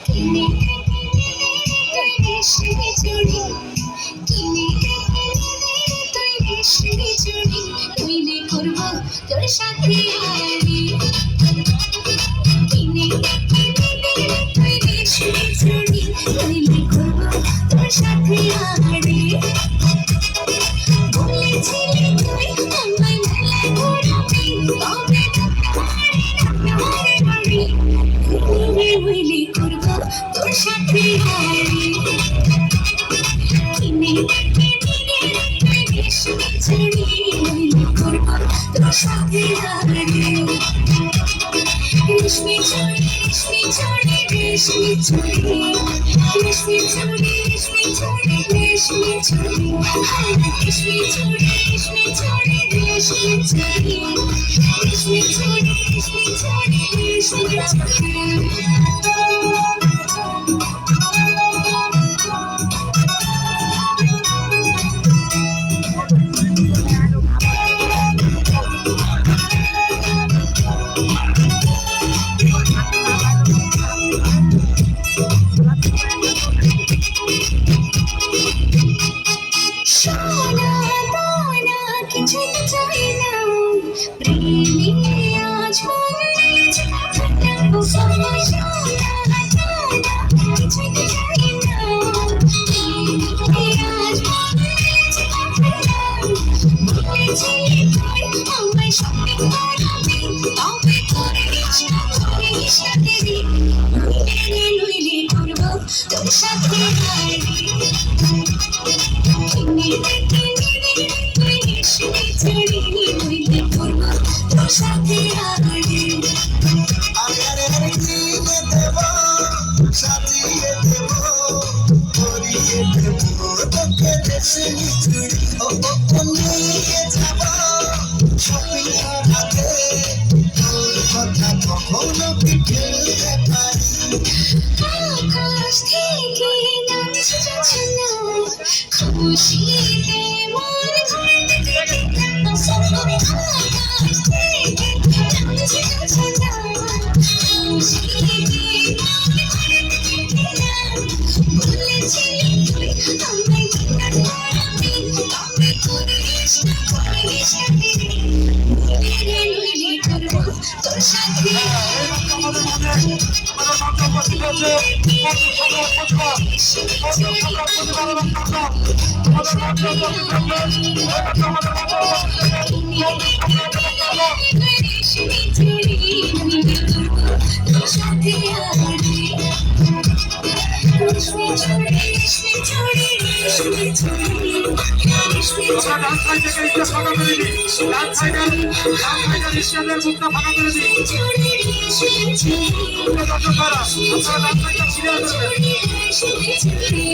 কিনে তুই রেশমি চুড়ি কিনে তুই রেশমি চুড়ি নইলে করব তোর সাথে আড়ি কিনে তুই রেশমি চুড়ি নইলে করব তোর সাথে আড়ি বলেছিলি তুই আমায় মেলায় ঘোরাবি তবে হইলে করব তোর সাথে হারি কিনে তুই রেশমি চুড়ি হইলে করব তোর সাথে হারি রেশমি চুড়ি রেশমি চুড়ি রেশমি চুড়ি রেশমি চুড়ি রেশমি চুড়ি রেশমি চুড়ি রেশমি চুড়ি রেশমি চুড়ি রেশমি চুড়ি রেশমি চুড়ি রেশমি চুড়ি রেশমি চুড়ি সোনা দানা কিছুই চাই না প্রেমে আজ মন সোনা দানা কিছুই চাই না প্রেমে আজ বলেছিলি তুই আমায় সঙ্গে করাবি তবে করিস না দেরি নইলে করব তোর সাথে হারি কিনে তুই রেশমি চুড়ি নইলে করব তোর সাথে হারি কিনে দেব সাজিয়ে দেব পরিয়ে দেব তোকে রেশমি চুড়ি নিয়ে যাব শপিং করাতে তোর কথা কখনো কি ভুলতে পারি আকাশ থেকে নামছে ঝর্ণা খুশিতে মন ভরে আকাশ থেকে নামছে ঝর্ণা খুশিতে মন ভরে বলেছিলি তুই আমায় কিনার করাবি তবে করিস না দেরি নইলে করব তোর সাথে রেশমি চুড়ি নইলে করব তোর সাথে হারি রেশমি চুড়ি রেশমি চুড়ি রেশমি চুড়ি রেশমি চুড়ি